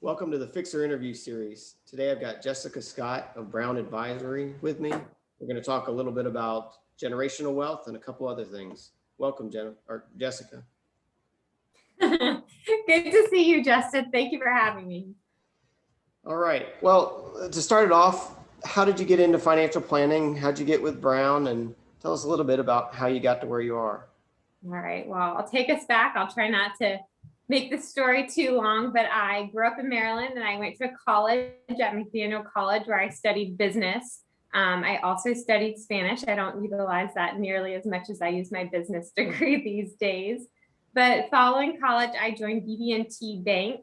Welcome to the Fixer Interview Series. Today I've got Jessica Scott of Brown Advisory with me. We're going to talk a little bit about generational wealth and a couple other things. Welcome, Jessica. Good to see you, Justin. Thank you for having me. All right. Well, to start it off, how did you get into financial planning? How'd you get with Brown? And tell us a little bit about how you got to where you are. All right. Well, I'll take us back. I'll try not to make the story too long, but I grew up in Maryland and I went to college at McDaniel College where I studied business. I also studied Spanish. I don't utilize that nearly as much as I use my business degree these days. But following college, I joined BB&T Bank,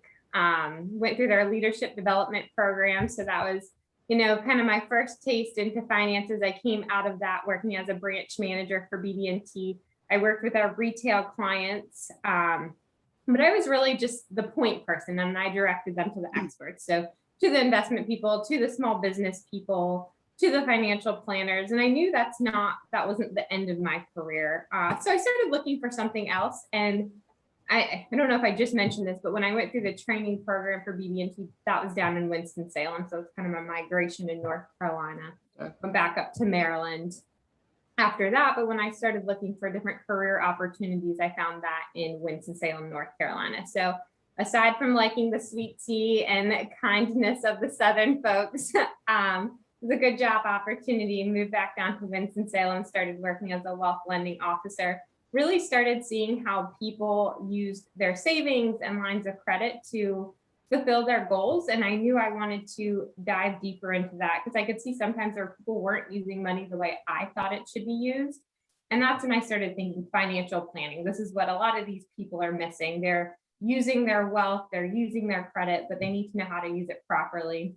went through their leadership development program. So that was, kind of my first taste into finances. I came out of that working as a branch manager for BB&T. I worked with our retail clients, but I was really just the point person and I directed them to the experts. So to the investment people, to the small business people, to the financial planners. And I knew that wasn't the end of my career. So I started looking for something else. And I don't know if I just mentioned this, but when I went through the training program for BB&T, that was down in Winston-Salem. So it's kind of a migration in North Carolina. Went back up to Maryland after that. But when I started looking for different career opportunities, I found that in Winston-Salem, North Carolina. So aside from liking the sweet tea and the kindness of the Southern folks, it was a good job opportunity. Moved back down to Winston-Salem, started working as a wealth lending officer, really started seeing how people used their savings and lines of credit to fulfill their goals. And I knew I wanted to dive deeper into that because I could see sometimes where people weren't using money the way I thought it should be used. And that's when I started thinking financial planning. This is what a lot of these people are missing. They're using their wealth, they're using their credit, but they need to know how to use it properly.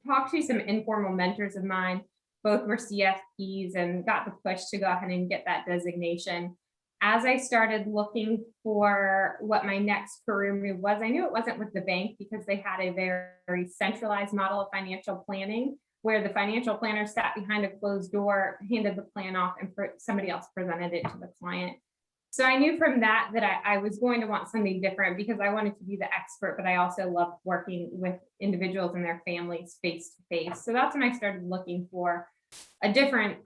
Talked to some informal mentors of mine, both were CFPs, and got the push to go ahead and get that designation. As I started looking for what my next career move was, I knew it wasn't with the bank because they had a very centralized model of financial planning where the financial planner sat behind a closed door, handed the plan off, and somebody else presented it to the client. So I knew from that I was going to want something different because I wanted to be the expert, but I also loved working with individuals and their families face to face. So that's when I started looking for a different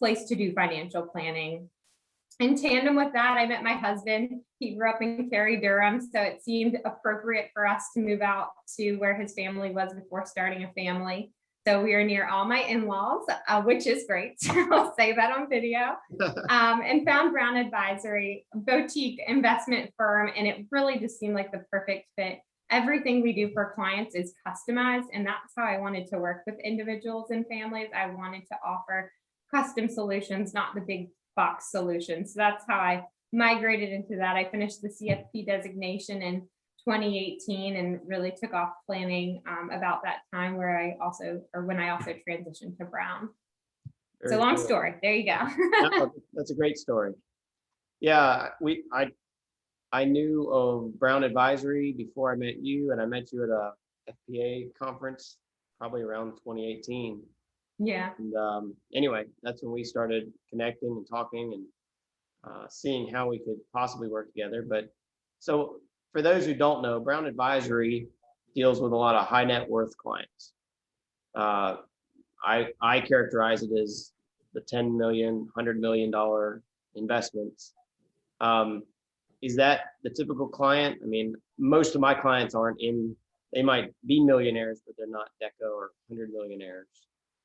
place to do financial planning. In tandem with that, I met my husband. He grew up in Cary, Durham, so it seemed appropriate for us to move out to where his family was before starting a family. So we are near all my in-laws, which is great. I'll say that on video. And found Brown Advisory, a boutique investment firm, and it really just seemed like the perfect fit. Everything we do for clients is customized, and that's how I wanted to work with individuals and families. I wanted to offer custom solutions, not the big box solutions. So that's how I migrated into that. I finished the CFP designation in 2018 and really took off planning about that time when I also transitioned to Brown. It's a long story. There you go. No, that's a great story. Yeah, I knew of Brown Advisory before I met you, and I met you at a FPA conference probably around 2018. Yeah. And anyway, that's when we started connecting and talking and seeing how we could possibly work together. But so for those who don't know, Brown Advisory deals with a lot of high net worth clients. I characterize it as the $10 million, $100 million investments. Is that the typical client? I mean, most of my clients they might be millionaires, but they're not deco or 100 millionaires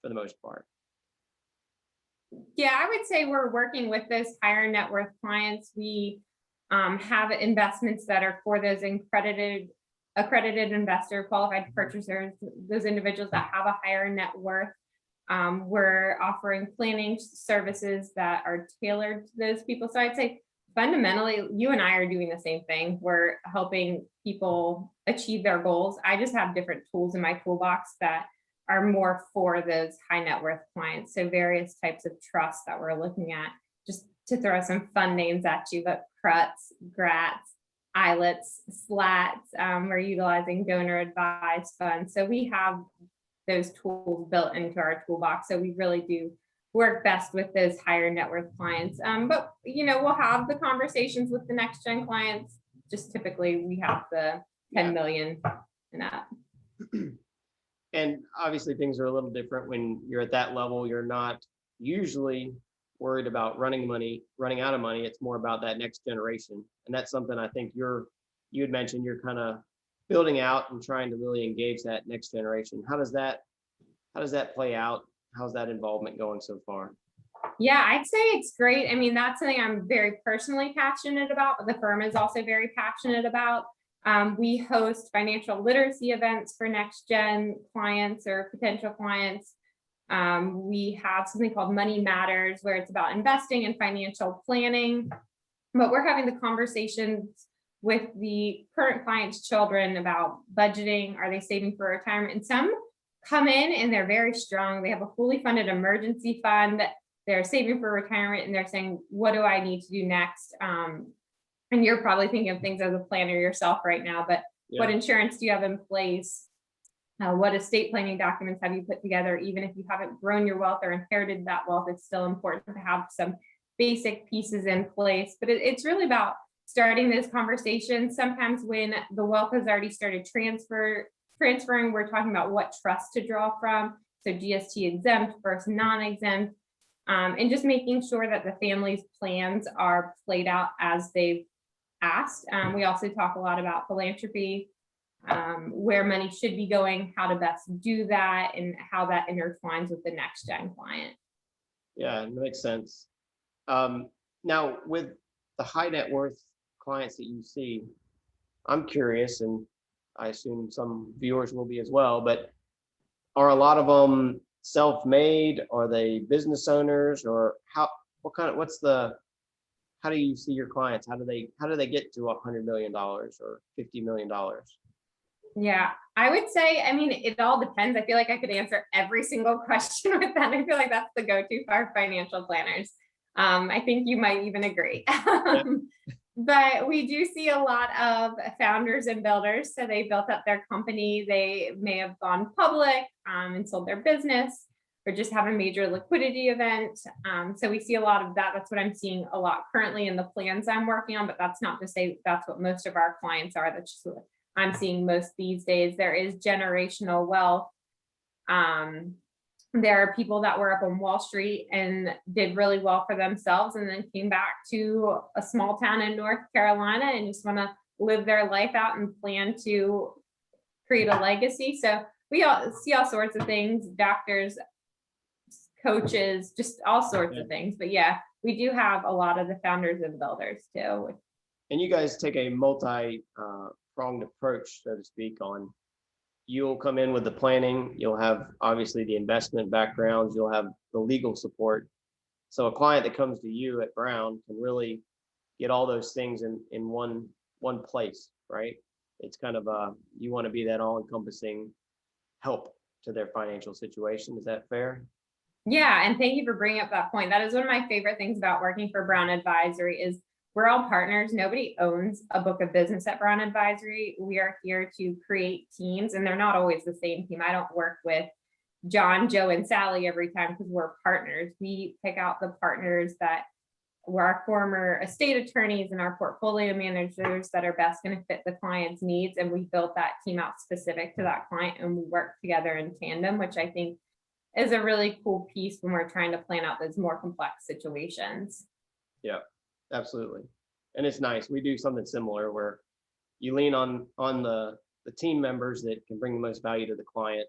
for the most part. Yeah, I would say we're working with those higher net worth clients. We have investments that are for those accredited investor, qualified purchasers, those individuals that have a higher net worth. We're offering planning services that are tailored to those people. So I'd say fundamentally, you and I are doing the same thing. We're helping people achieve their goals. I just have different tools in my toolbox that are more for those high net worth clients. So various types of trusts that we're looking at, just to throw some fun names at you, but CRUTs, GRATs, ILETs, SLATs, we're utilizing donor advised funds. So we have those tools built into our toolbox. So we really do work best with those higher net worth clients. But we'll have the conversations with the next gen clients. Just typically we have the 10 million and up. And obviously things are a little different when you're at that level. You're not usually worried about running out of money. It's more about that next generation. And that's something I think you had mentioned you're kind of building out and trying to really engage that next generation. How does that play out? How's that involvement going so far? Yeah, I'd say it's great. I mean, that's something I'm very personally passionate about, but the firm is also very passionate about. We host financial literacy events for next gen clients or potential clients. We have something called Money Matters, where it's about investing and financial planning, but we're having the conversations with the current clients' children about budgeting. Are they saving for retirement? And some come in and they're very strong. They have a fully funded emergency fund. They're saving for retirement and they're saying, what do I need to do next? And you're probably thinking of things as a planner yourself right now, but what insurance do you have in place? What estate planning documents have you put together? Even if you haven't grown your wealth or inherited that wealth, it's still important to have some basic pieces in place. But it's really about starting this conversation. Sometimes when the wealth has already started transferring, we're talking about what trust to draw from. So GST exempt versus non-exempt, and just making sure that the family's plans are played out as they've asked. We also talk a lot about philanthropy, where money should be going, how to best do that, and how that intertwines with the next gen client. Yeah, it makes sense. Now, with the high net worth clients that you see, I'm curious, and I assume some viewers will be as well, but are a lot of them self-made? Are they business owners, or how do you see your clients? How do they get to $100 million or $50 million? Yeah, I would say, I mean, it all depends. I feel like I could answer every single question with that. I feel like that's the go-to for financial planners. I think you might even agree. But we do see a lot of founders and builders. So they built up their company. They may have gone public and sold their business, or just have a major liquidity event. So we see a lot of that. That's what I'm seeing a lot currently in the plans I'm working on, but that's not to say that's what most of our clients are. That's just what I'm seeing most these days. There is generational wealth. There are people that were up on Wall Street and did really well for themselves and then came back to a small town in North Carolina and just want to live their life out and plan to create a legacy. So we all see all sorts of things, doctors, coaches, just all sorts of things. But yeah, we do have a lot of the founders and builders too. And you guys take a multi-pronged approach, so to speak, on you'll come in with the planning, you'll have obviously the investment backgrounds, you'll have the legal support. So a client that comes to you at Brown can really get all those things in one place, right? It's kind of you want to be that all-encompassing help to their financial situation. Is that fair? Yeah, and thank you for bringing up that point. That is one of my favorite things about working for Brown Advisory is we're all partners. Nobody owns a book of business at Brown Advisory. We are here to create teams, and they're not always the same team. I don't work with John, Joe, and Sally every time because we're partners. We pick out the partners that were our former estate attorneys and our portfolio managers that are best going to fit the client's needs. And we built that team out specific to that client, and we work together in tandem, which I think is a really cool piece when we're trying to plan out those more complex situations. Yeah, absolutely. And it's nice. We do something similar where you lean on the team members that can bring the most value to the client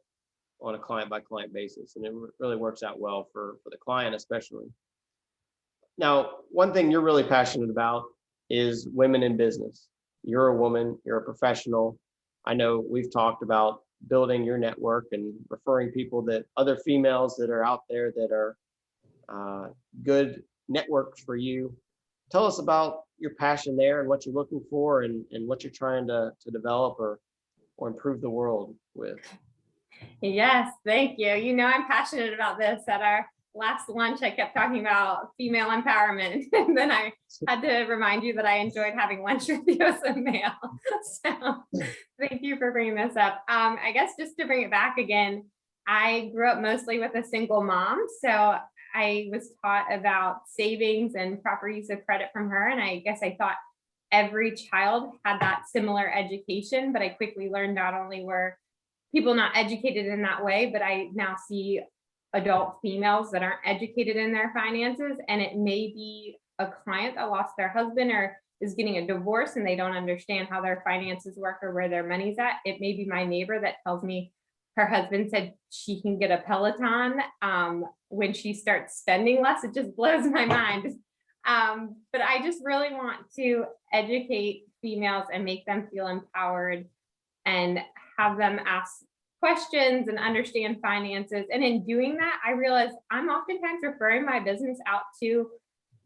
on a client by client basis. And it really works out well for the client, especially. Now, one thing you're really passionate about is women in business. You're a woman, you're a professional. I know we've talked about building your network and referring people that other females that are out there that are good networks for you. Tell us about your passion there and what you're looking for and what you're trying to develop or improve the world with. Yes, thank you. You know, I'm passionate about this. At our last lunch, I kept talking about female empowerment. And then I had to remind you that I enjoyed having lunch with you as a male. So thank you for bringing this up. I guess just to bring it back again, I grew up mostly with a single mom. So I was taught about savings and proper use of credit from her. And I guess I thought every child had that similar education, but I quickly learned not only were people not educated in that way, but I now see adult females that aren't educated in their finances. And it may be a client that lost their husband or is getting a divorce and they don't understand how their finances work or where their money's at. It may be my neighbor that tells me her husband said she can get a Peloton when she starts spending less. It just blows my mind. But I just really want to educate females and make them feel empowered and have them ask questions and understand finances. And in doing that, I realize I'm oftentimes referring my business out to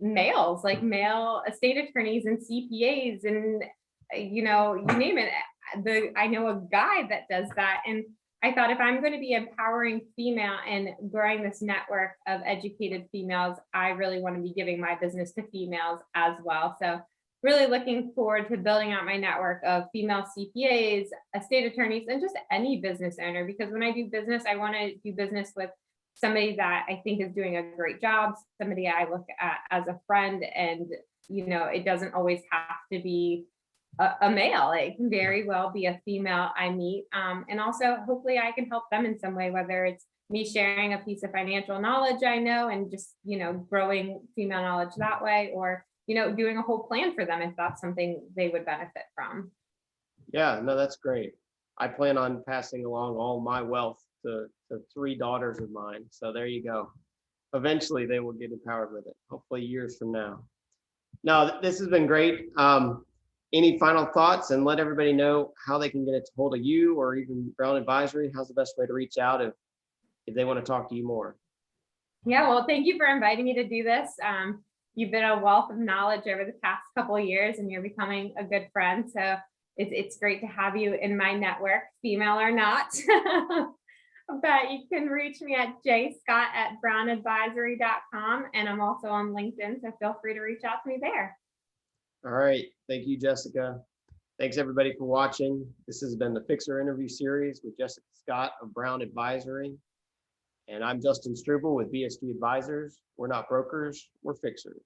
males, like male estate attorneys and CPAs and, you name it. I know a guy that does that. And I thought if I'm going to be empowering female and growing this network of educated females, I really want to be giving my business to females as well. So really looking forward to building out my network of female CPAs, estate attorneys, and just any business owner, because when I do business, I want to do business with somebody that I think is doing a great job, somebody I look at as a friend, and it doesn't always have to be a male. It can very well be a female I meet. And also hopefully I can help them in some way, whether it's me sharing a piece of financial knowledge I know and just, growing female knowledge that way, or, doing a whole plan for them if that's something they would benefit from. Yeah, no, that's great. I plan on passing along all my wealth to 3 daughters of mine. So there you go. Eventually they will get empowered with it, hopefully years from now. No, this has been great. Any final thoughts, and let everybody know how they can get a hold of you or even Brown Advisory? How's the best way to reach out if they want to talk to you more? Yeah, well, thank you for inviting me to do this. You've been a wealth of knowledge over the past couple of years, and you're becoming a good friend. So it's great to have you in my network, female or not. But you can reach me at jscott@brownadvisory.com, and I'm also on LinkedIn, so feel free to reach out to me there. All right. Thank you, Jessica. Thanks everybody for watching. This has been the Fixer interview series with Jessica Scott of Brown Advisory. And I'm Justin Struble with BSG Advisors. We're not brokers, we're fixers.